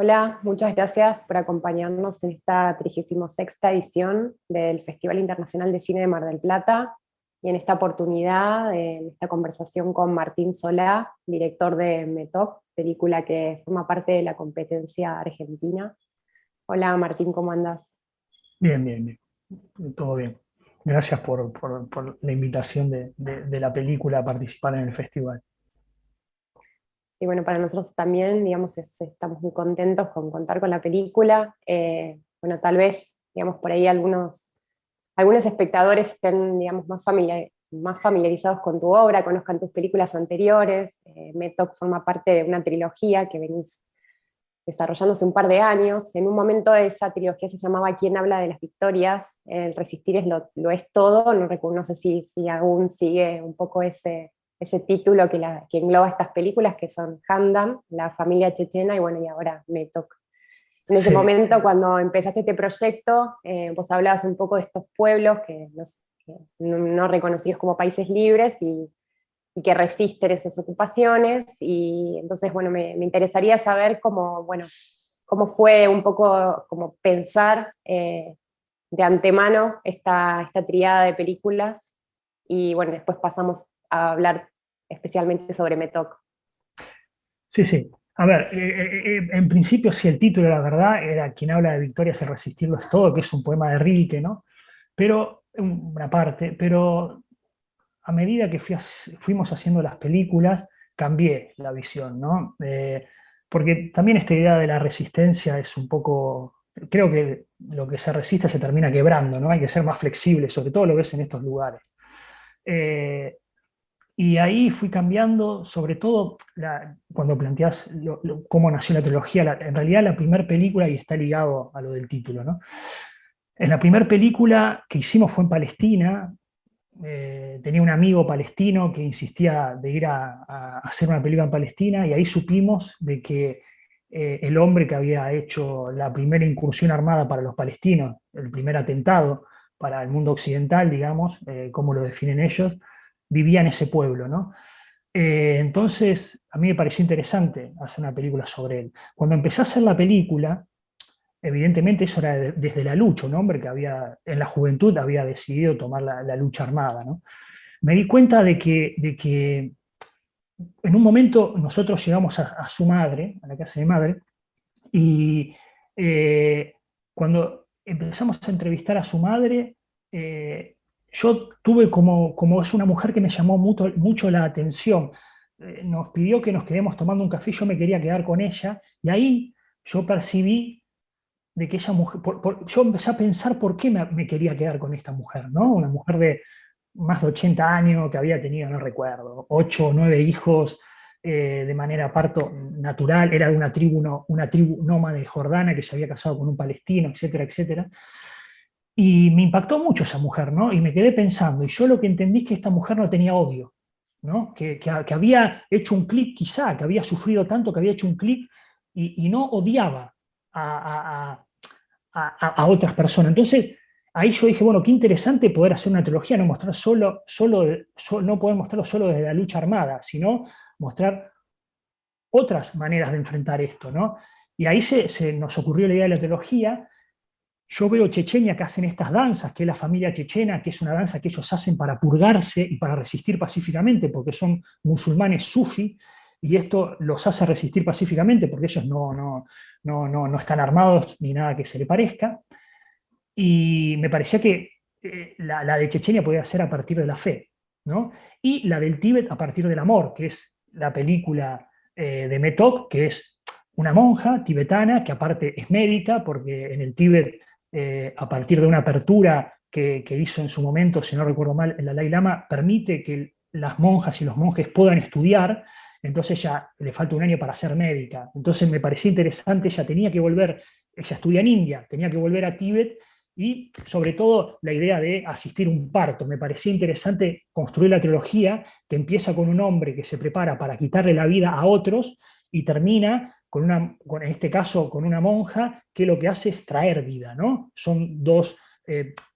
Hola, muchas gracias por acompañarnos en esta 36ª edición del Festival Internacional de Cine de Mar del Plata y en esta oportunidad, en esta conversación con Martín Solá, director de METOC, película que forma parte de la competencia argentina. Hola Martín, ¿cómo andas? Bien, bien, bien, todo bien. Gracias por la invitación de la película a participar en el festival. Y bueno, para nosotros también, digamos, estamos muy contentos con contar con la película. Bueno, tal vez, digamos, por ahí algunos espectadores estén, digamos, más familiarizados con tu obra, conozcan tus películas anteriores. METOC forma parte de una trilogía que venís desarrollándose un par de años. En un momento esa trilogía se llamaba ¿Quién habla de las victorias? El resistir lo es todo. No sé si aún sigue un poco ese título que engloba estas películas, que son Handam, La familia chechena, y bueno, y ahora METOC. En ese Sí, momento, cuando empezaste este proyecto, vos hablabas un poco de estos pueblos que no reconocidos como países libres y que resisten esas ocupaciones. Y entonces, bueno, me interesaría saber cómo fue un poco como pensar de antemano esta triada de películas. Y bueno, después pasamos a hablar especialmente sobre METOC. sí, sí. A ver, en principio, si el título, la verdad, era Quien habla de victorias, el resistirlo es todo, que es un poema de Rilke, ¿no? Pero, una parte, pero a medida que fuimos haciendo las películas, cambié la visión, ¿no? Porque también esta idea de la resistencia es un poco, creo que lo que se resiste se termina quebrando, ¿no? Hay que ser más flexible, sobre todo lo ves en estos lugares. Eh, y ahí fui cambiando, sobre todo cuando planteas cómo nació la trilogía, en realidad la primera película, y está ligado a lo del título, ¿no? En la primera película que hicimos fue en Palestina. Tenía un amigo palestino que insistía de ir a hacer una película en Palestina, y ahí supimos de que el hombre que había hecho la primera incursión armada para los palestinos, el primer atentado para el mundo occidental, digamos, como lo definen ellos, vivía en ese pueblo, ¿no? Entonces, a mí me pareció interesante hacer una película sobre él. Cuando empecé a hacer la película, evidentemente eso era desde la lucha, un hombre que en la juventud había decidido tomar la lucha armada, ¿no? Me di cuenta de que en un momento nosotros llegamos a su madre, a la casa de madre, y eh, cuando empezamos a entrevistar a su madre, eh, yo tuve como es una mujer que me llamó mucho la atención. Nos pidió que nos quedemos tomando un café, yo me quería quedar con ella, y ahí yo percibí de que ella mujer, yo empecé a pensar por qué me quería quedar con esta mujer, ¿no? Una mujer de más de 80 años que había tenido, no recuerdo, 8 o 9 hijos de manera parto natural, era de una tribu nómade jordana que se había casado con un palestino, etcétera, etcétera. Y me impactó mucho esa mujer, ¿no? Y me quedé pensando, y yo lo que entendí es que esta mujer no tenía odio, ¿no? Que había hecho un clic quizá, que había sufrido tanto que había hecho un clic y no odiaba a, a- a otras personas. Entonces, ahí yo dije, bueno, qué interesante poder hacer una trilogía, no mostrar no poder mostrarlo solo desde la lucha armada, sino mostrar otras maneras de enfrentar esto, ¿no? Y ahí se nos ocurrió la idea de la trilogía. Yo veo Chechenia que hacen estas danzas, que es la familia chechena, que es una danza que ellos hacen para purgarse y para resistir pacíficamente, porque son musulmanes sufí, y esto los hace resistir pacíficamente porque ellos no están armados ni nada que se le parezca. Y me parecía que la de Chechenia podía ser a partir de la fe, ¿no? Y la del Tíbet a partir del amor, que es la película de Metok, que es una monja tibetana que aparte es médica, porque en el Tíbet, a partir de una apertura que hizo en su momento, si no recuerdo mal, el Dalai Lama, permite que las monjas y los monjes puedan estudiar. Entonces ya le falta un año para ser médica. Entonces me parecía interesante, ella tenía que volver, ella estudia en India, tenía que volver a Tíbet, y sobre todo la idea de asistir a un parto. Me parecía interesante construir la trilogía que empieza con un hombre que se prepara para quitarle la vida a otros y termina en este caso, con una monja que lo que hace es traer vida, ¿no? Son dos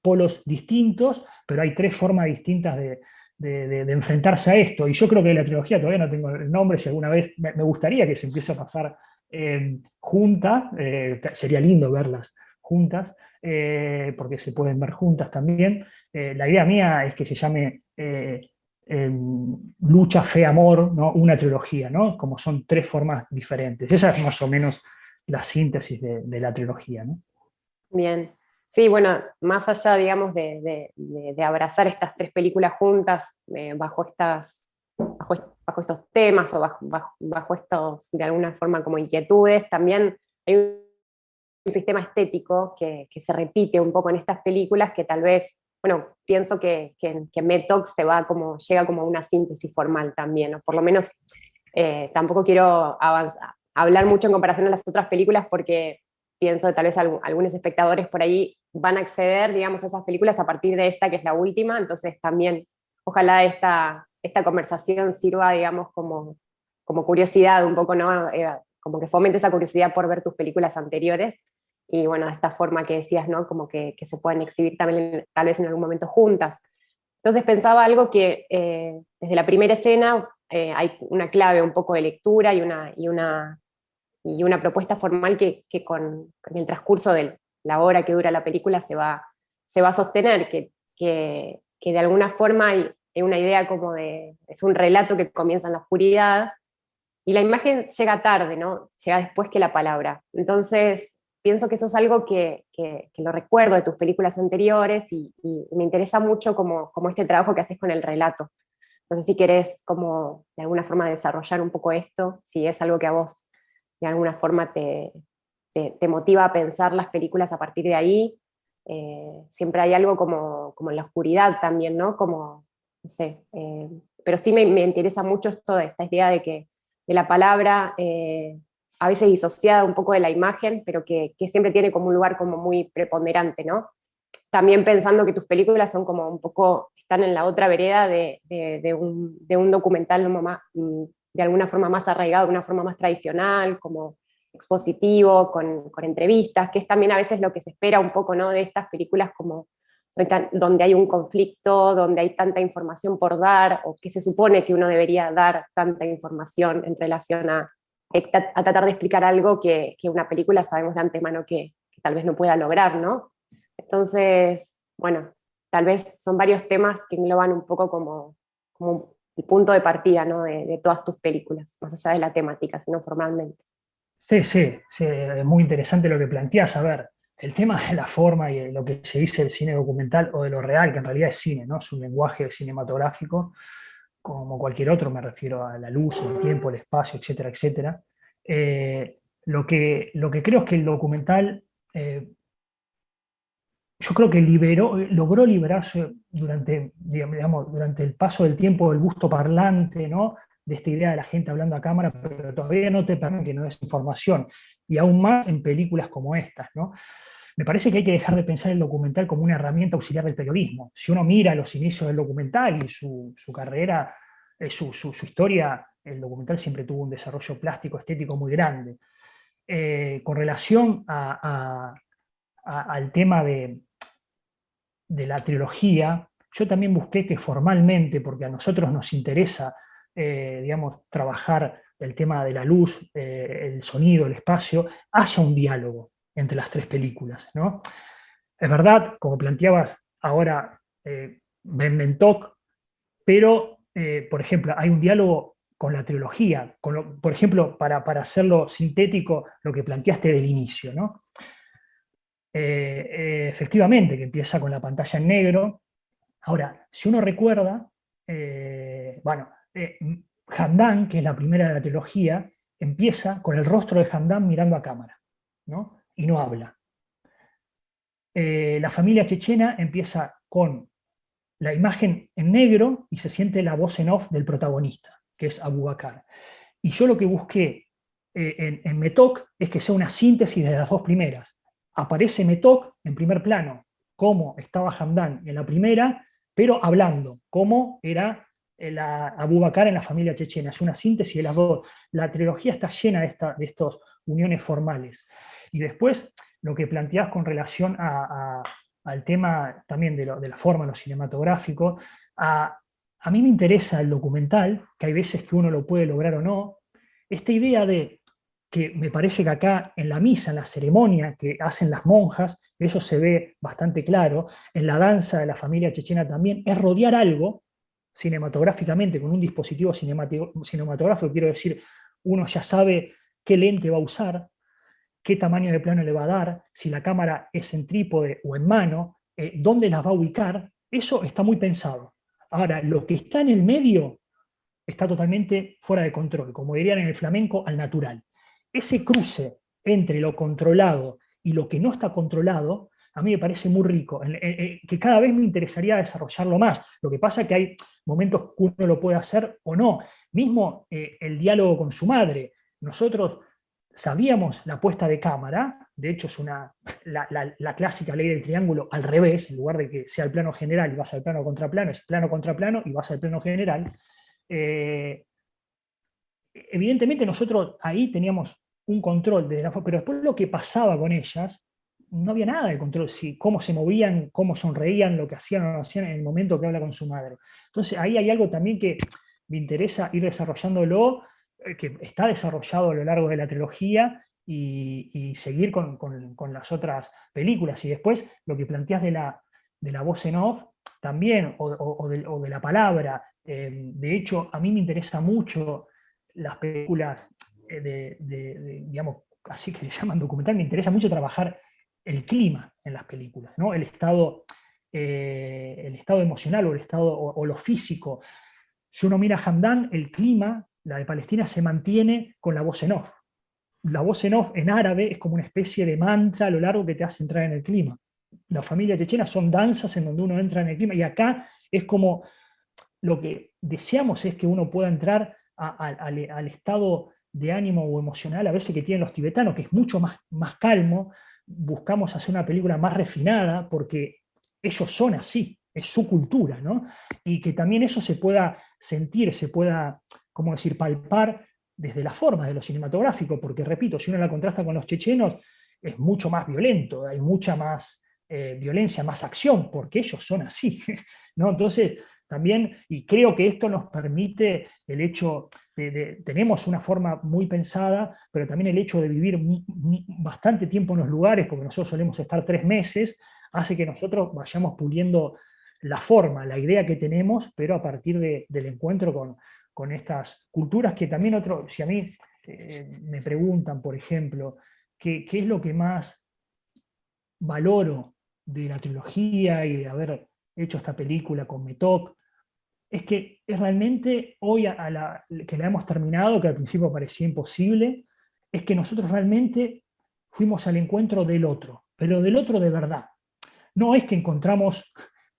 polos distintos, pero hay tres formas distintas de enfrentarse a esto. Y yo creo que la trilogía, todavía no tengo el nombre, si alguna vez me gustaría que se empiece a pasar juntas, sería lindo verlas juntas, porque se pueden ver juntas también. La idea mía es que se llame Lucha, Fe, Amor, ¿no? Una trilogía, ¿no? Como son tres formas diferentes. Esa es más o menos la síntesis de la trilogía, ¿no? Bien. Sí, bueno, más allá, digamos, de abrazar estas tres películas juntas bajo estos temas o bajo estos, de alguna forma, como inquietudes, también hay un sistema estético que se repite un poco en estas películas que tal vez, bueno, pienso que Metox llega como a una síntesis formal también, o por lo menos tampoco quiero hablar mucho en comparación a las otras películas porque pienso que tal vez algunos espectadores por ahí van a acceder, digamos, a esas películas a partir de esta, que es la última, entonces también ojalá esta conversación sirva, digamos, como curiosidad un poco, ¿no? Como que fomente esa curiosidad por ver tus películas anteriores, y bueno, de esta forma que decías, ¿no? Como que se pueden exhibir también tal vez en algún momento juntas. Entonces pensaba algo que desde la primera escena hay una clave un poco de lectura y una propuesta formal que con el transcurso de la hora que dura la película se va a sostener, que de alguna forma hay una idea como es un relato que comienza en la oscuridad y la imagen llega tarde, ¿no? Llega después que la palabra. Entonces, pienso que eso es algo que lo recuerdo de tus películas anteriores y me interesa mucho como este trabajo que haces con el relato. No sé si querés como de alguna forma desarrollar un poco esto, si es algo que a vos de alguna forma te motiva a pensar las películas a partir de ahí. Siempre hay algo como en la oscuridad también, ¿no? Como, no sé, pero sí me interesa mucho esto de esta idea de la palabra, a veces disociada un poco de la imagen, pero que siempre tiene como un lugar como muy preponderante, ¿no? También pensando que tus películas son como un poco, están en la otra vereda de un documental como de alguna forma más arraigado, de una forma más tradicional, como expositivo, con entrevistas, que es también a veces lo que se espera un poco, ¿no? De estas películas como donde hay un conflicto, donde hay tanta información por dar, o que se supone que uno debería dar tanta información en relación a tratar de explicar algo que una película sabemos de antemano que tal vez no pueda lograr, ¿no? Entonces, bueno, tal vez son varios temas que engloban un poco como el punto de partida, ¿no? de todas tus películas, más allá de la temática, sino formalmente. Sí, sí, sí, es muy interesante lo que planteas. A ver, el tema de la forma y de lo que se dice del cine documental o de lo real, que en realidad es cine, ¿no? Es un lenguaje cinematográfico, como cualquier otro, me refiero a la luz, el tiempo, el espacio, etcétera, etcétera. Lo que creo es que el documental, yo creo que logró liberarse durante el paso del tiempo del gusto parlante, ¿no? De esta idea de la gente hablando a cámara, pero todavía no te permite que no es información. Y aún más en películas como estas, ¿no? Me parece que hay que dejar de pensar el documental como una herramienta auxiliar del periodismo. Si uno mira los inicios del documental y su carrera, su historia, el documental siempre tuvo un desarrollo plástico, estético muy grande. Con relación al tema de la trilogía, yo también busqué que formalmente, porque a nosotros nos interesa, digamos, trabajar el tema de la luz, el sonido, el espacio, haya un diálogo entre las tres películas, ¿no? Es verdad, como planteabas ahora, Ben Mentok, pero, por ejemplo, hay un diálogo con la trilogía, por ejemplo, para hacerlo sintético, lo que planteaste del inicio, ¿no? Efectivamente, que empieza con la pantalla en negro. Ahora, si uno recuerda, bueno, Hamdan, que es la primera de la trilogía, empieza con el rostro de Hamdan mirando a cámara, ¿no? Y no habla. La familia chechena empieza con la imagen en negro y se siente la voz en off del protagonista, que es Abu Bakr. Y yo lo que busqué en Metok es que sea una síntesis de las dos primeras. Aparece Metok en primer plano, como estaba Hamdan en la primera, pero hablando, como era Abu Bakr en la familia chechena. Es una síntesis de las dos. La trilogía está llena de estas uniones formales. Y después, lo que planteás con relación al tema también de la forma, lo cinematográfico, a mí me interesa el documental, que hay veces que uno lo puede lograr o no, esta idea de que me parece que acá en la misa, en la ceremonia que hacen las monjas, eso se ve bastante claro, en la danza de la familia chechena también, es rodear algo cinematográficamente con un dispositivo cinematográfico, quiero decir, uno ya sabe qué lente va a usar, qué tamaño de plano le va a dar, si la cámara es en trípode o en mano, dónde las va a ubicar, eso está muy pensado. Ahora, lo que está en el medio está totalmente fuera de control, como dirían en el flamenco, al natural. Ese cruce entre lo controlado y lo que no está controlado, a mí me parece muy rico, que cada vez me interesaría desarrollarlo más. Lo que pasa es que hay momentos que uno lo puede hacer o no. Mismo el diálogo con su madre. Nosotros sabíamos la puesta de cámara, de hecho es la clásica ley del triángulo al revés, en lugar de que sea el plano general y vas al plano contraplano, es plano contraplano y vas al plano general. eh, Evidentemente nosotros ahí teníamos un control de pero después lo que pasaba con ellas, no había nada de control, si, cómo se movían, cómo sonreían, lo que hacían o no hacían en el momento que habla con su madre. Entonces ahí hay algo también que me interesa ir desarrollándolo, que está desarrollado a lo largo de la trilogía y seguir con las otras películas. Y después lo que planteas de la voz en off, también, o de la palabra. De hecho, a mí me interesa mucho las películas digamos, así que le llaman documental, me interesa mucho trabajar el clima en las películas, ¿no? El estado emocional o el estado o lo físico. Si uno mira Hamdan, el clima, la de Palestina, se mantiene con la voz en off. La voz en off en árabe es como una especie de mantra a lo largo que te hace entrar en el clima. La familia chechena son danzas en donde uno entra en el clima y acá es como lo que deseamos es que uno pueda entrar al estado de ánimo o emocional a veces que tienen los tibetanos, que es mucho más calmo. Buscamos hacer una película más refinada porque ellos son así, es su cultura, ¿no? Y que también eso se pueda sentir, se pueda, ¿cómo decir?, palpar desde la forma de lo cinematográfico, porque repito, si uno la contrasta con los chechenos, es mucho más violento, hay mucha más violencia, más acción, porque ellos son así, ¿no? Entonces, también, y creo que esto nos permite el hecho tenemos una forma muy pensada, pero también el hecho de vivir bastante tiempo en los lugares, porque nosotros solemos estar 3 meses, hace que nosotros vayamos puliendo la forma, la idea que tenemos, pero a partir del encuentro con estas culturas que también si a mí me preguntan, por ejemplo, qué es lo que más valoro de la trilogía y de haber hecho esta película con Metok, es que es realmente hoy que la hemos terminado, que al principio parecía imposible, es que nosotros realmente fuimos al encuentro del otro, pero del otro de verdad. No es que encontramos,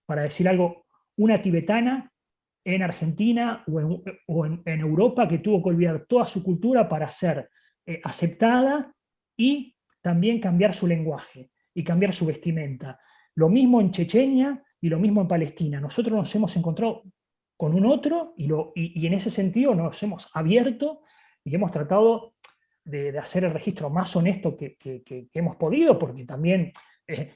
para decir algo, una tibetana en Argentina o en Europa que tuvo que olvidar toda su cultura para ser aceptada y también cambiar su lenguaje y cambiar su vestimenta. Lo mismo en Chechenia y lo mismo en Palestina. Nosotros nos hemos encontrado con un otro y en ese sentido nos hemos abierto y hemos tratado de hacer el registro más honesto que hemos podido, porque también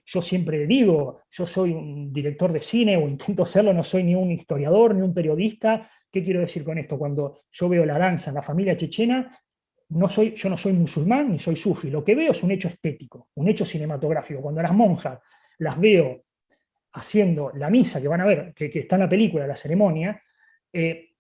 yo siempre digo, yo soy un director de cine o intento serlo, no soy ni un historiador ni un periodista. ¿Qué quiero decir con esto? Cuando yo veo la danza en la familia chechena, yo no soy musulmán ni soy sufi, lo que veo es un hecho estético, un hecho cinematográfico. Cuando las monjas las veo haciendo la misa que van a ver, que está en la película, la ceremonia, eh,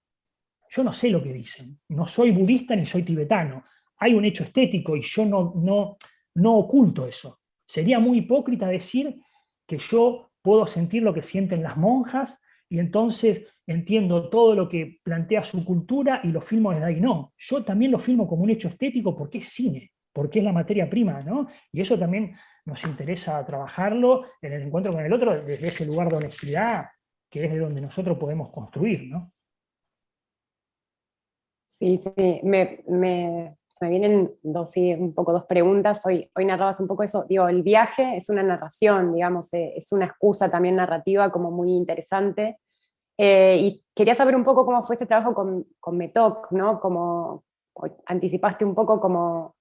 yo no sé lo que dicen, no soy budista ni soy tibetano, hay un hecho estético y yo no oculto eso. Sería muy hipócrita decir que yo puedo sentir lo que sienten las monjas y entonces entiendo todo lo que plantea su cultura y lo filmo desde ahí. No, yo también lo filmo como un hecho estético porque es cine, porque es la materia prima, ¿no? Y eso también nos interesa trabajarlo en el encuentro con el otro desde ese lugar de honestidad que es de donde nosotros podemos construir, ¿no? Sí, sí, se me vienen sí, un poco dos preguntas. Hoy narrabas un poco eso. Digo, el viaje es una narración, digamos, es una excusa también narrativa como muy interesante. Y quería saber un poco cómo fue este trabajo con Metok, ¿no? Como anticipaste un poco como,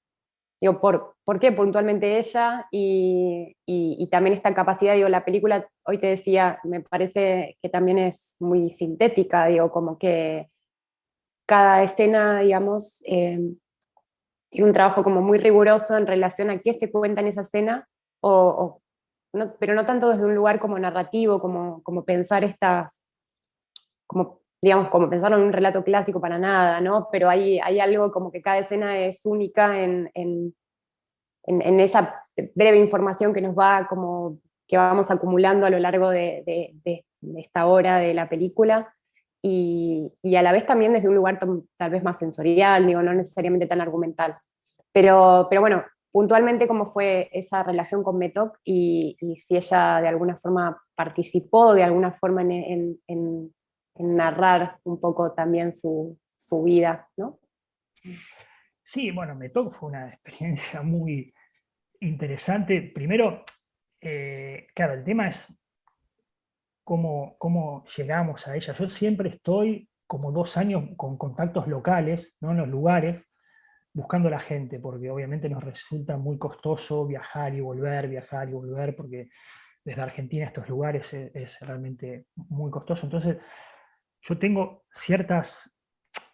digo, por qué puntualmente ella y también esta capacidad, digo, la película, hoy te decía, me parece que también es muy sintética, digo, como que cada escena, digamos, tiene un trabajo como muy riguroso en relación a qué se cuenta en esa escena, pero no tanto desde un lugar como narrativo, como pensar como, digamos, como pensarlo en un relato clásico para nada, ¿no? Pero hay algo como que cada escena es única en esa breve información que nos va como que vamos acumulando a lo largo de esta hora de la película, y a la vez también desde un lugar tal vez más sensorial, digo, no necesariamente tan argumental. Pero bueno, puntualmente cómo fue esa relación con Metok y si ella de alguna forma participó de alguna forma en narrar un poco también su vida, ¿no? Sí, bueno, me tocó, fue una experiencia muy interesante. Primero, claro, el tema es cómo llegamos a ella. Yo siempre estoy como 2 años con contactos locales, ¿no? En los lugares, buscando a la gente, porque obviamente nos resulta muy costoso viajar y volver, porque desde Argentina a estos lugares es realmente muy costoso. Entonces, yo tengo ciertas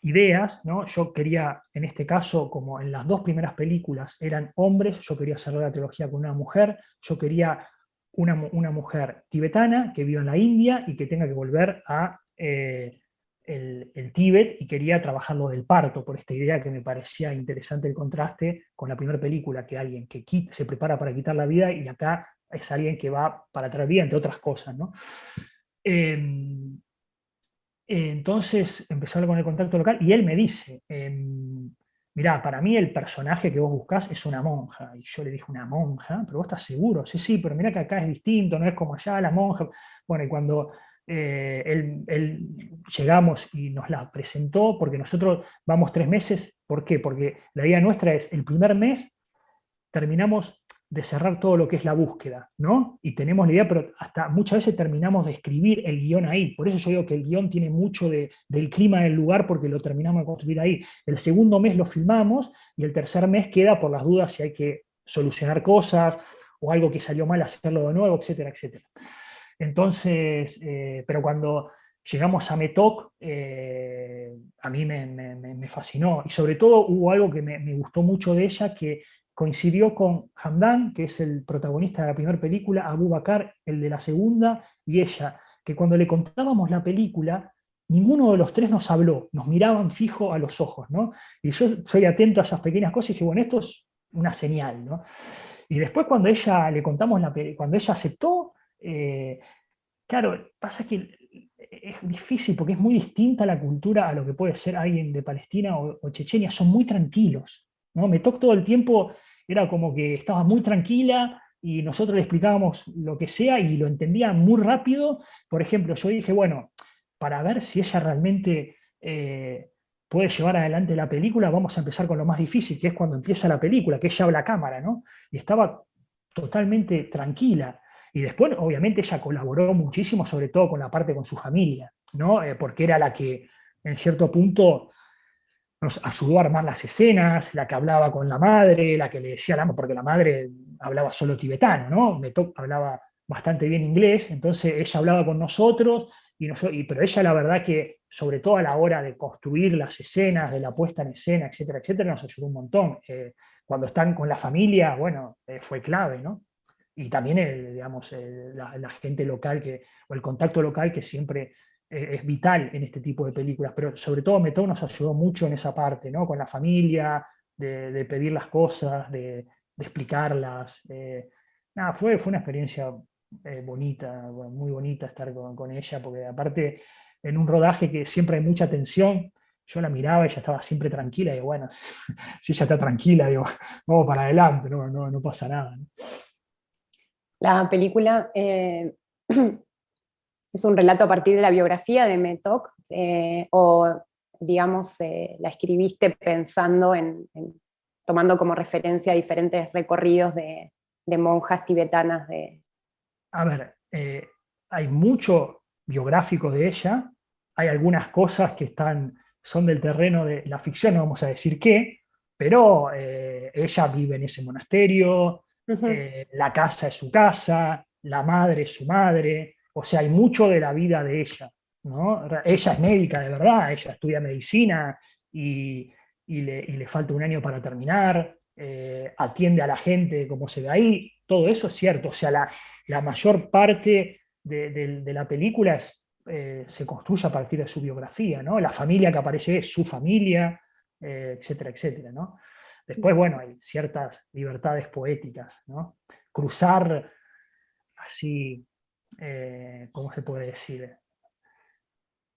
ideas, ¿no? Yo quería, en este caso, como en las dos primeras películas eran hombres, yo quería hacer la trilogía con una mujer, yo quería una mujer tibetana que viva en la India y que tenga que volver a el Tíbet, y quería trabajar lo del parto, por esta idea que me parecía interesante el contraste con la primera película, que alguien que se prepara para quitar la vida, y acá es alguien que va para traer vida, entre otras cosas, ¿no? Eh, entonces empecé a hablar con el contacto local y él me dice, mirá, para mí el personaje que vos buscás es una monja. Y yo le dije, ¿una monja? ¿Pero vos estás seguro? Sí, sí, pero mirá que acá es distinto, no es como allá la monja. Bueno, y cuando llegamos y nos la presentó, porque nosotros vamos 3 meses, ¿por qué? Porque la idea nuestra es el primer mes terminamos de cerrar todo lo que es la búsqueda, ¿no? Y tenemos la idea, pero hasta muchas veces terminamos de escribir el guión ahí. Por eso yo digo que el guión tiene mucho del clima del lugar, porque lo terminamos de construir ahí. El segundo mes lo filmamos y el tercer mes queda por las dudas si hay que solucionar cosas o algo que salió mal, hacerlo de nuevo, etcétera, etcétera. Entonces, pero cuando llegamos a Metok, a mí me fascinó. Y sobre todo hubo algo que me gustó mucho de ella, que coincidió con Hamdan, que es el protagonista de la primera película, Abu Bakar, el de la segunda, y ella, que cuando le contábamos la película, ninguno de los tres nos habló, nos miraban fijo a los ojos, ¿no? Y yo soy atento a esas pequeñas cosas y dije, bueno, esto es una señal, ¿no? Y después cuando ella le contamos cuando ella aceptó, eh, claro, pasa que es difícil porque es muy distinta la cultura a lo que puede ser alguien de Palestina o Chechenia. Son muy tranquilos, ¿no? Me tocó todo el tiempo, era como que estaba muy tranquila y nosotros le explicábamos lo que sea y lo entendía muy rápido. Por ejemplo, yo dije, bueno, para ver si ella realmente puede llevar adelante la película, vamos a empezar con lo más difícil, que es cuando empieza la película, que ella habla a cámara, ¿no? Y estaba totalmente tranquila. Y después, obviamente, ella colaboró muchísimo, sobre todo con la parte con su familia, ¿no? Porque era la que, en cierto punto, nos ayudó a armar las escenas, la que hablaba con la madre, la que le decía porque la madre hablaba solo tibetano, ¿no? Hablaba bastante bien inglés, entonces ella hablaba con nosotros, pero ella la verdad que, sobre todo a la hora de construir las escenas, de la puesta en escena, etcétera, etcétera, nos ayudó un montón. Cuando están con la familia, bueno, fue clave, ¿no? Y también digamos, la gente local o el contacto local, que siempre es vital en este tipo de películas, pero sobre todo Metón nos ayudó mucho en esa parte, ¿no? Con la familia, de pedir las cosas, de explicarlas. Nada, fue una experiencia bonita, bueno, muy bonita estar con ella, porque aparte en un rodaje que siempre hay mucha tensión, yo la miraba y ella estaba siempre tranquila, y bueno, si ella está tranquila, digo, vamos para adelante, no pasa nada, ¿no? La película es un relato a partir de la biografía de Metok, o digamos, la escribiste pensando tomando como referencia diferentes recorridos de monjas tibetanas A ver, hay mucho biográfico de ella, hay algunas cosas que son del terreno de la ficción, no vamos a decir qué, pero ella vive en ese monasterio, Ujú. la casa es su casa, la madre es su madre, o sea, hay mucho de la vida de ella, ¿no? Ella es médica de verdad, ella estudia medicina y, y le falta un año para terminar, atiende a la gente como se ve ahí, todo eso es cierto. O sea, la mayor parte de la película se construye a partir de su biografía, ¿no? La familia que aparece es su familia, etcétera, etcétera, ¿no? Después, bueno, hay ciertas libertades poéticas, ¿no? Cruzar así, ¿cómo se puede decir?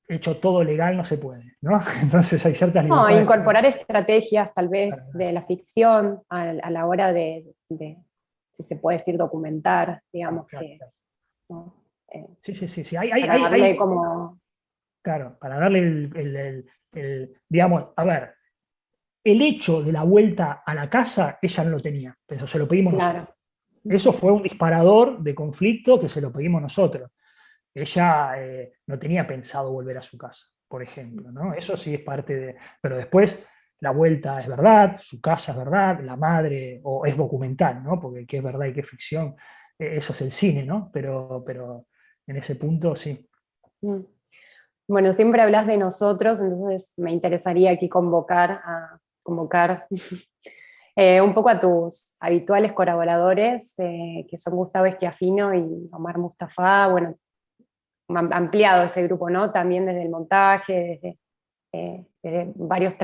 Hecho todo legal no se puede, ¿no? Entonces hay ciertas No, libertades. incorporar estrategias tal vez Claro, de la ficción a la hora si se puede decir, documentar, digamos claro, que, claro. ¿no? Eh, Sí, sí, sí, sí. para darle como... Claro, para darle digamos, a ver, el hecho de la vuelta a la casa, ella no lo tenía, pero se lo pedimos nosotros. Claro. Eso Ujú. fue un disparador de conflicto que se lo pedimos nosotros. Ella no tenía pensado volver a su casa, por ejemplo, ¿no? Eso sí es parte de... Pero después la vuelta es verdad, su casa es verdad, la madre, o es documental, ¿no? Porque qué es verdad y qué es ficción, eso es el cine, ¿no? Pero en ese punto sí. Mm. Bueno, siempre hablas de nosotros, entonces me interesaría aquí convocar un poco a tus habituales colaboradores, que son Gustavo Esquiafino y Omar Mustafa. Bueno, ampliado ese grupo, ¿no? También desde el montaje, desde varias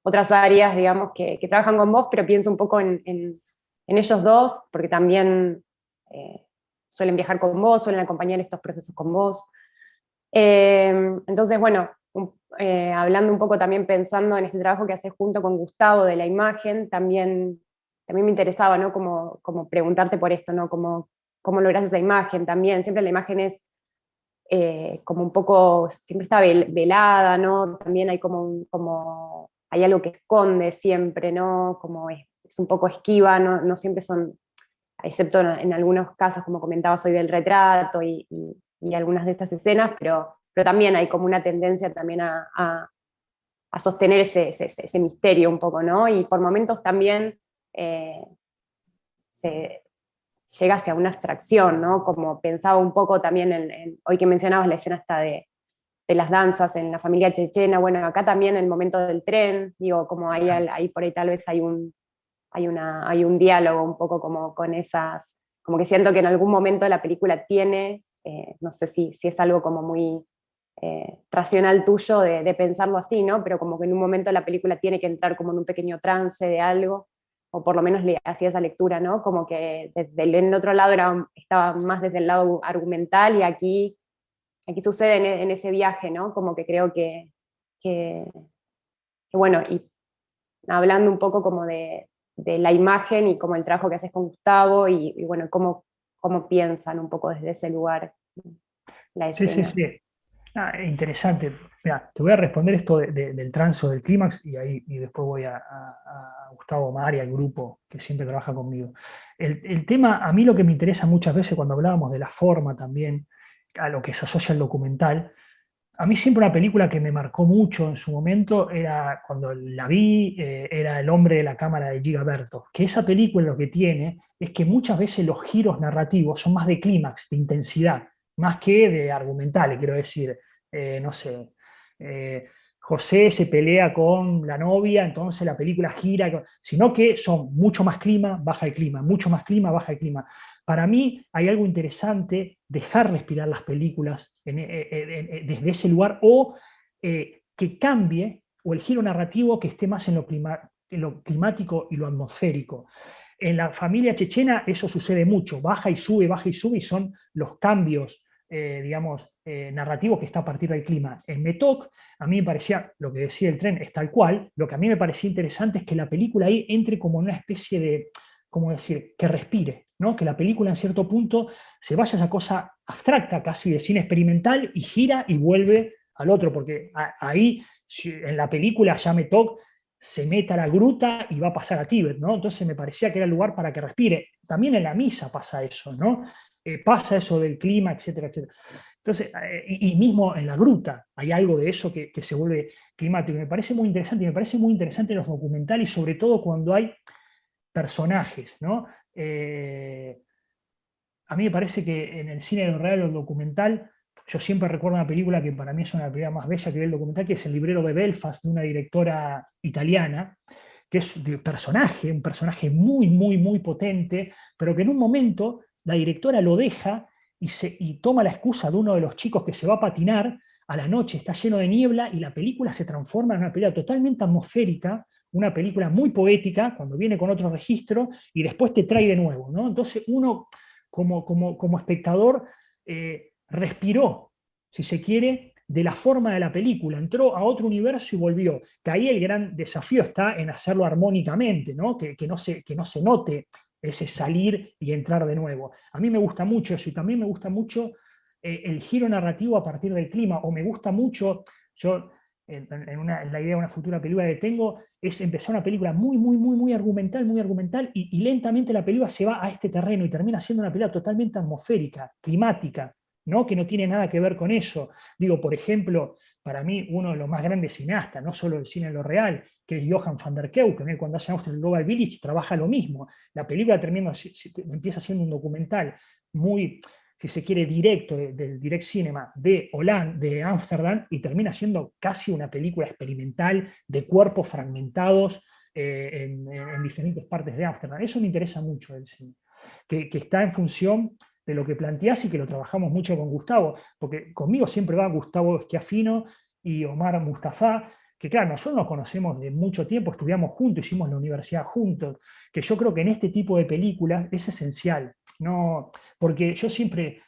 otras áreas, digamos, que trabajan con vos, pero pienso un poco en ellos dos, porque también eh, suelen viajar con vos, suelen acompañar estos procesos con vos. Entonces, bueno, hablando un poco también pensando en este trabajo que haces junto con Gustavo de la imagen, también me interesaba, ¿no? Como preguntarte por esto, ¿no? ¿Cómo logras esa imagen también? Siempre la imagen es como un poco, siempre está velada, ¿no? También hay hay algo que esconde siempre, ¿no? Como es un poco esquiva, ¿no? No siempre son, excepto en algunos casos, como comentabas hoy del retrato y algunas de estas escenas, pero también hay como una tendencia también a sostener ese misterio un poco, ¿no? Y por momentos también eh, se llega hacia una abstracción, ¿no? Como pensaba un poco también hoy que mencionabas la escena esta de las danzas en la familia chechena, bueno, acá también el momento del tren, digo, como ahí por ahí tal vez hay un diálogo un poco como con esas, como que siento que en algún momento la película tiene, no sé si es algo como muy racional tuyo de pensarlo así, ¿no? Pero como que en un momento la película tiene que entrar como en un pequeño trance de algo, o por lo menos le hacía esa lectura, ¿no? Como que desde el otro lado estaba más desde el lado argumental y aquí sucede en ese viaje, ¿no? Como que creo que, que bueno, y hablando un poco como de la imagen y como el trabajo que haces con Gustavo y bueno, cómo piensan un poco desde ese lugar la Sí, sí, escena. sí. Interesante. Mira, te voy a responder esto del trance del clímax y después voy a Gustavo Mar y al grupo que siempre trabaja conmigo. El tema, a mí lo que me interesa muchas veces cuando hablábamos de la forma también, a lo que se asocia al documental, a mí siempre una película que me marcó mucho en su momento era, cuando la vi, era El hombre de la cámara de Gigaberto, que esa película lo que tiene es que muchas veces los giros narrativos son más de clímax, de intensidad, más que de argumentales, quiero decir, no sé, José se pelea con la novia, entonces la película gira, sino que son mucho más clima, baja el clima, mucho más clima, baja el clima. Para mí hay algo interesante dejar respirar las películas desde ese lugar o que cambie o el giro narrativo que esté más en lo climático y lo atmosférico. En la familia chechena eso sucede mucho, baja y sube y son los cambios, digamos, narrativos que está a partir del clima. En Metok, a mí me parecía, lo que decía el tren es tal cual, lo que a mí me parecía interesante es que la película ahí entre como en una especie de, ¿cómo decir?, que respire, ¿no? Que la película en cierto punto se vaya a esa cosa abstracta, casi de cine experimental, y gira y vuelve al otro, porque ahí en la película ya Metok se mete a la gruta y va a pasar a Tíbet, ¿no? Entonces me parecía que era el lugar para que respire. También en la misa pasa eso, ¿no? Pasa eso del clima, etcétera, etcétera. Entonces, y mismo en la gruta hay algo de eso que se vuelve climático. Me parece muy interesante, y me parece muy interesante los documentales, sobre todo cuando hay personajes, ¿no? A mí me parece que en el cine real o el documental, yo siempre recuerdo una película que para mí es una de las películas más bellas que vi el documental, que es El librero de Belfast, de una directora italiana, que es de personaje, un personaje muy, muy, muy potente, pero que en un momento la directora lo deja y toma la excusa de uno de los chicos que se va a patinar a la noche, está lleno de niebla y la película se transforma en una película totalmente atmosférica, una película muy poética, cuando viene con otro registro y después te trae de nuevo, ¿no? Entonces uno como espectador respiró, si se quiere, de la forma de la película, entró a otro universo y volvió. Que ahí el gran desafío está en hacerlo armónicamente, ¿no? Que no se note ese salir y entrar de nuevo. A mí me gusta mucho eso y también me gusta mucho el giro narrativo a partir del clima, o me gusta mucho, yo en la idea de una futura película que tengo, es empezar una película muy, muy, muy, muy argumental, y lentamente la película se va a este terreno y termina siendo una película totalmente atmosférica, climática, ¿no? Que no tiene nada que ver con eso. Digo, por ejemplo, para mí uno de los más grandes cineastas, no solo del cine en lo real, que es Johan van der Keuken, cuando hace Austrian Global Village trabaja lo mismo. La película empieza siendo un documental muy, si se quiere, directo del direct cinema de Holanda, de Ámsterdam, y termina siendo casi una película experimental de cuerpos fragmentados en diferentes partes de Ámsterdam. Eso me interesa mucho del cine, que está en función de lo que planteás y que lo trabajamos mucho con Gustavo, porque conmigo siempre va Gustavo Schiaffino y Omar Mustafa, que claro, nosotros nos conocemos de mucho tiempo, estudiamos juntos, hicimos la universidad juntos, que yo creo que en este tipo de películas es esencial, no, porque yo siempre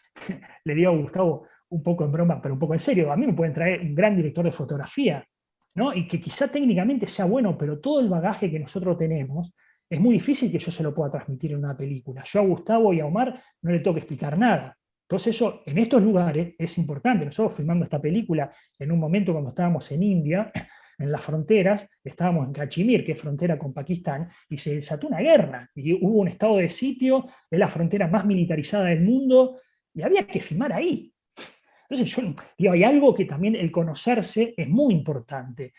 le digo a Gustavo, un poco en broma, pero un poco en serio, a mí me pueden traer un gran director de fotografía, ¿no? Y que quizá técnicamente sea bueno, pero todo el bagaje que nosotros tenemos, es muy difícil que yo se lo pueda transmitir en una película. Yo a Gustavo y a Omar no le tengo que explicar nada. Entonces eso, en estos lugares, es importante. Nosotros filmando esta película en un momento cuando estábamos en India, en las fronteras, estábamos en Kashmir, que es frontera con Pakistán, y se desató una guerra, y hubo un estado de sitio, es la frontera más militarizada del mundo, y había que filmar ahí. Entonces yo digo, hay algo que también el conocerse es muy importante.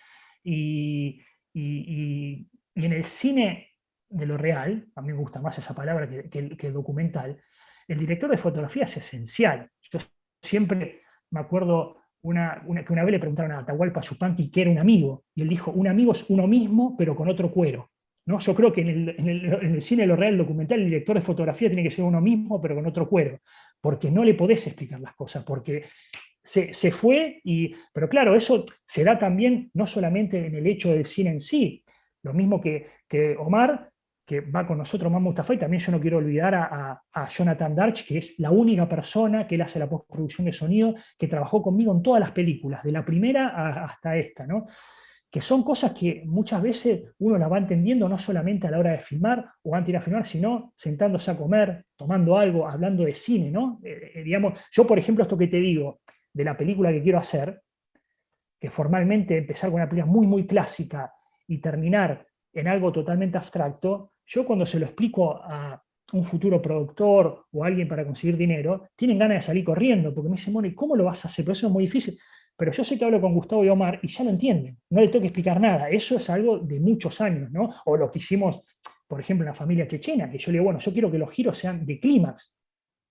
Y, y en el cine de lo real, a mí me gusta más esa palabra que el documental, el director de fotografía es esencial. Yo siempre me acuerdo que una vez le preguntaron a Atahualpa Yupanqui qué era un amigo, y él dijo, un amigo es uno mismo, pero con otro cuero. ¿No? Yo creo que en el cine de lo real, el documental, el director de fotografía tiene que ser uno mismo, pero con otro cuero, porque no le podés explicar las cosas, porque se fue, pero claro, eso se da también no solamente en el hecho del cine en sí, lo mismo que Omar, que va con nosotros, Omar Mustafa, y también yo no quiero olvidar a Jonathan Darch, que es la única persona que él hace la postproducción de sonido, que trabajó conmigo en todas las películas, de la primera hasta esta, ¿no? Que son cosas que muchas veces uno las va entendiendo no solamente a la hora de filmar o antes de ir a filmar, sino sentándose a comer, tomando algo, hablando de cine, ¿no? Digamos, yo, por ejemplo, esto que te digo, de la película que quiero hacer, que formalmente empezar con una película muy, muy clásica y terminar en algo totalmente abstracto, yo cuando se lo explico a un futuro productor o a alguien para conseguir dinero, tienen ganas de salir corriendo, porque me dicen, bueno, ¿y cómo lo vas a hacer? Pero eso es muy difícil. Pero yo sé que hablo con Gustavo y Omar y ya lo entienden, no les tengo que explicar nada. Eso es algo de muchos años, ¿no? O lo que hicimos, por ejemplo, en la familia chechena, que yo le digo, bueno, yo quiero que los giros sean de clímax,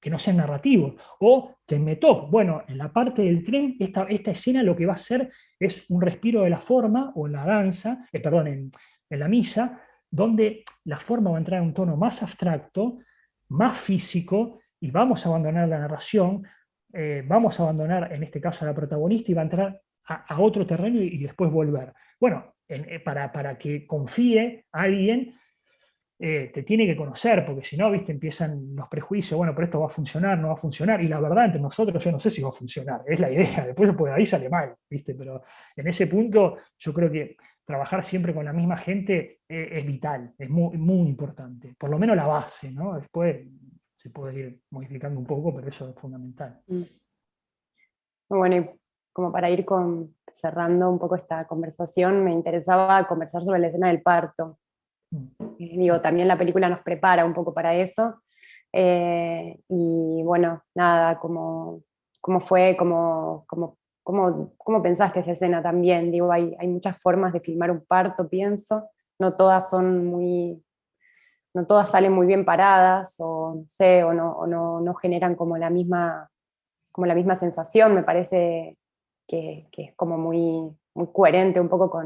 que no sean narrativos, o que me toque. Bueno, en la parte del tren, esta escena lo que va a hacer es un respiro de la forma, o en la danza, perdón, en la misa, donde la forma va a entrar en un tono más abstracto, más físico, y vamos a abandonar la narración, vamos a abandonar en este caso a la protagonista y va a entrar a otro terreno y después volver. Bueno, para que confíe a alguien te tiene que conocer, porque si no, viste, empiezan los prejuicios, bueno, pero esto va a funcionar, no va a funcionar, y la verdad, entre nosotros, yo no sé si va a funcionar, es la idea, después por ahí sale mal, viste, pero en ese punto yo creo que trabajar siempre con la misma gente es vital, es muy, muy importante, por lo menos la base, ¿no? Después se puede ir modificando un poco, pero eso es fundamental. Mm. Bueno, y como para ir cerrando un poco esta conversación, me interesaba conversar sobre la escena del parto. Mm. Digo, también la película nos prepara un poco para eso. Y bueno, nada, cómo fue, cómo pensaste esa escena también. Digo, hay muchas formas de filmar un parto, pienso. No todas son no todas salen muy bien paradas, o no sé, o no generan como la misma como la misma sensación, me parece que es como muy, muy coherente un poco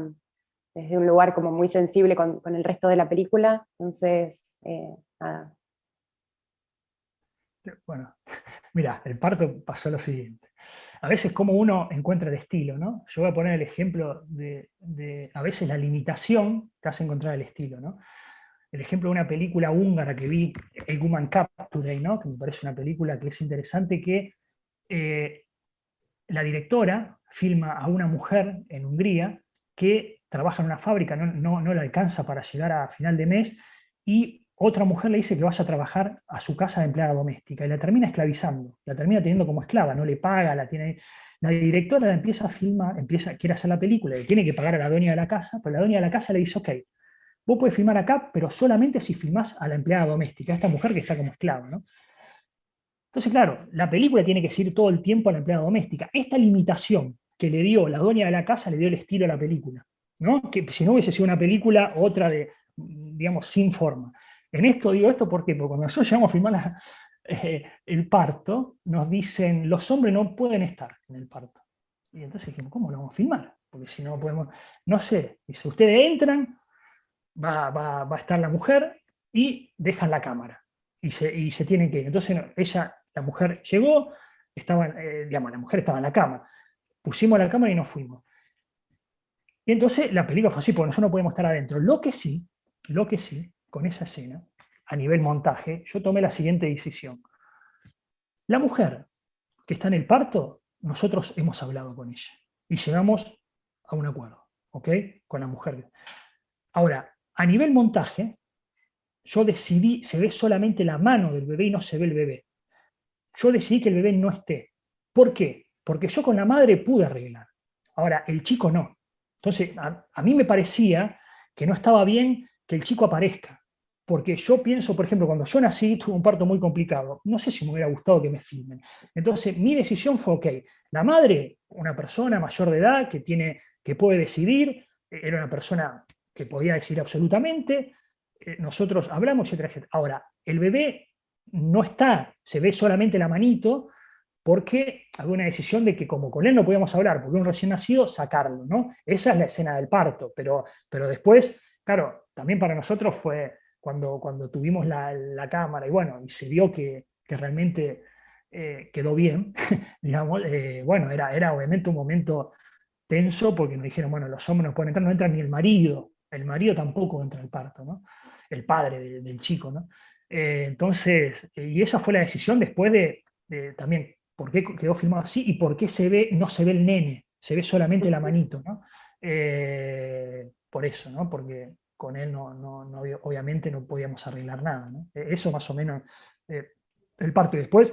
desde un lugar como muy sensible con el resto de la película. Entonces, nada. Bueno, mira, el parto pasó lo siguiente. A veces como uno encuentra el estilo, ¿no? Yo voy a poner el ejemplo a veces la limitación te hace encontrar el estilo, ¿no? El ejemplo de una película húngara que vi, El Woman Capture, ¿no? Que me parece una película que es interesante, que eh, la directora filma a una mujer en Hungría que trabaja en una fábrica, no le alcanza para llegar a final de mes, y otra mujer le dice que vaya a trabajar a su casa de empleada doméstica, y la termina esclavizando, la termina teniendo como esclava, no le paga, la tiene... La directora empieza a filmar, quiere hacer la película, le tiene que pagar a la dueña de la casa, pero la dueña de la casa le dice, ok, vos podés filmar acá, pero solamente si filmás a la empleada doméstica, a esta mujer que está como esclava, ¿no? Entonces, claro, la película tiene que seguir todo el tiempo a la empleada doméstica. Esta limitación que le dio la dueña de la casa le dio el estilo a la película, ¿no? Que si no hubiese sido una película, otra de, digamos, sin forma. En esto digo esto porque cuando nosotros llegamos a filmar el parto, nos dicen, los hombres no pueden estar en el parto. Y entonces dijimos, ¿cómo lo vamos a filmar? Porque si no podemos, no sé, dice, ustedes entran, va a estar la mujer y dejan la cámara. Y se tienen que ir. Entonces ella, la mujer llegó, digamos, la mujer estaba en la cama. Pusimos la cámara y nos fuimos. Y entonces la película fue así, porque nosotros no podemos estar adentro. Lo que sí, con esa escena, a nivel montaje, yo tomé la siguiente decisión. La mujer que está en el parto, nosotros hemos hablado con ella y llegamos a un acuerdo, ¿ok? Con la mujer. Ahora, a nivel montaje, yo decidí, se ve solamente la mano del bebé y no se ve el bebé. Yo decidí que el bebé no esté. ¿Por qué? Porque yo con la madre pude arreglar. Ahora, el chico no. Entonces, a mí me parecía que no estaba bien que el chico aparezca. Porque yo pienso, por ejemplo, cuando yo nací, tuve un parto muy complicado. No sé si me hubiera gustado que me filmen. Entonces, mi decisión fue, ok, la madre, una persona mayor de edad que puede decidir, era una persona que podía decidir absolutamente, nosotros hablamos, etcétera, etcétera. Ahora, el bebé no está, se ve solamente la manito, porque había una decisión de que como con él no podíamos hablar, porque un recién nacido, sacarlo, ¿no? Esa es la escena del parto, pero después, claro, también para nosotros fue cuando tuvimos la cámara y bueno, y se vio que realmente quedó bien, digamos, bueno, era obviamente un momento tenso porque nos dijeron, bueno, los hombres no pueden entrar, no entra ni el marido tampoco entra al parto, ¿no? El padre del chico, ¿no? Entonces, y esa fue la decisión después de también por qué quedó filmado así y por qué no se ve el nene, se ve solamente la manito, ¿no? Por eso, ¿no? Porque con él obviamente no podíamos arreglar nada, ¿no? Eso más o menos, el parto. Y después,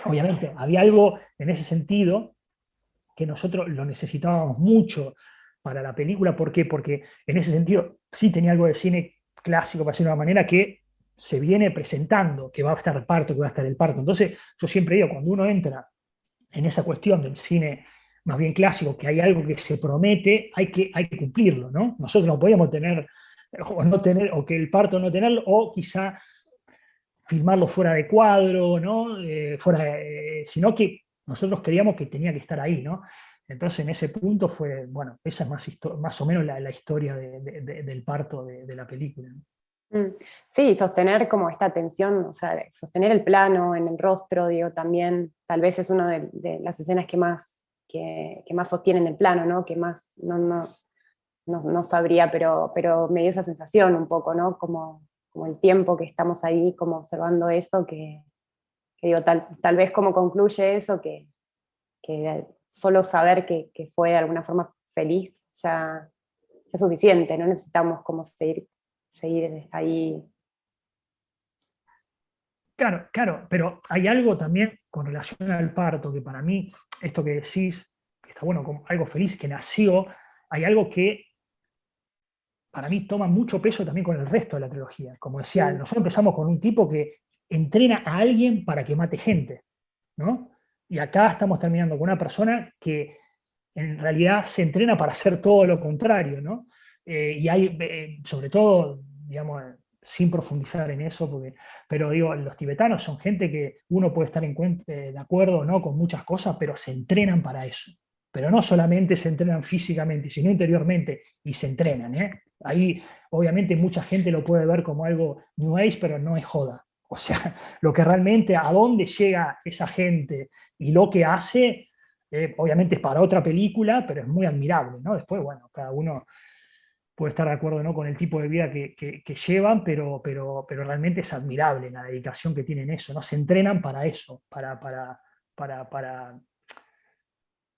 obviamente, había algo en ese sentido que nosotros lo necesitábamos mucho para la película. ¿Por qué? Porque en ese sentido sí tenía algo de cine clásico, para decirlo de una manera, que se viene presentando, que va a estar el parto, que va a estar el parto. Entonces, yo siempre digo, cuando uno entra en esa cuestión del cine más bien clásico, que hay algo que se promete, hay que cumplirlo, ¿no? Nosotros no podíamos tener, o no tener, o que el parto no tenerlo, o quizá filmarlo fuera de cuadro, ¿no? Sino que nosotros creíamos que tenía que estar ahí, ¿no? Entonces en ese punto fue, bueno, esa es más o menos la historia del parto de la película, ¿no? Sí, sostener como esta tensión, o sea, sostener el plano en el rostro, digo, también tal vez es una de las escenas que más sostienen el plano, ¿no? Que más, no sabría, pero me dio esa sensación un poco, ¿no? Como el tiempo que estamos ahí, como observando eso, que digo, tal vez como concluye eso, que solo saber que fue de alguna forma feliz ya es suficiente, no necesitamos como seguir ahí. Claro, claro, pero hay algo también con relación al parto, que para mí, esto que decís, que está bueno, como algo feliz, que nació, hay algo que para mí toma mucho peso también con el resto de la trilogía. Como decía, Mm, nosotros empezamos con un tipo que entrena a alguien para que mate gente, ¿no? Y acá estamos terminando con una persona que en realidad se entrena para hacer todo lo contrario, ¿no? Y hay, sobre todo, digamos, sin profundizar en eso, pero digo, los tibetanos son gente que uno puede estar de acuerdo o no con muchas cosas, pero se entrenan para eso. Pero no solamente se entrenan físicamente, sino interiormente, y se entrenan, ¿eh? Ahí, obviamente, mucha gente lo puede ver como algo New Age, pero no es joda. O sea, lo que realmente, a dónde llega esa gente y lo que hace, obviamente es para otra película, pero es muy admirable, ¿no? Después, bueno, cada uno puede estar de acuerdo, ¿no?, con el tipo de vida que llevan, pero realmente es admirable la dedicación que tienen eso, ¿no? Se entrenan para eso, para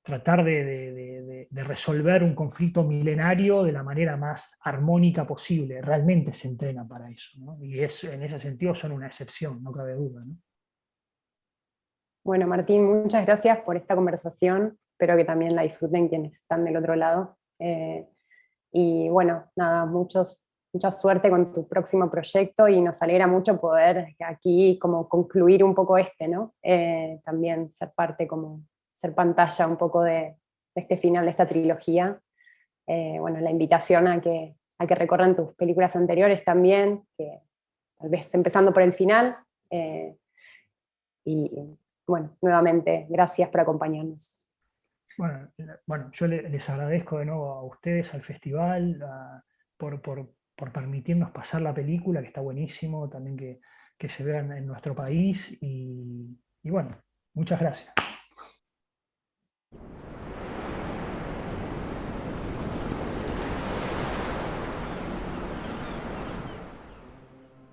tratar de resolver un conflicto milenario de la manera más armónica posible. Realmente se entrenan para eso, ¿no? Y en ese sentido son una excepción, no cabe duda, ¿no? Bueno, Martín, muchas gracias por esta conversación. Espero que también la disfruten quienes están del otro lado. Y bueno, nada, mucha suerte con tu próximo proyecto y nos alegra mucho poder aquí como concluir un poco este, ¿no? También ser parte, como ser pantalla un poco de este final de esta trilogía. Bueno, la invitación a que recorran tus películas anteriores también, que tal vez empezando por el final. Y bueno, nuevamente, gracias por acompañarnos. Bueno, yo les agradezco de nuevo a ustedes, al festival, por permitirnos pasar la película, que está buenísimo, también que se vean en nuestro país, y bueno, muchas gracias.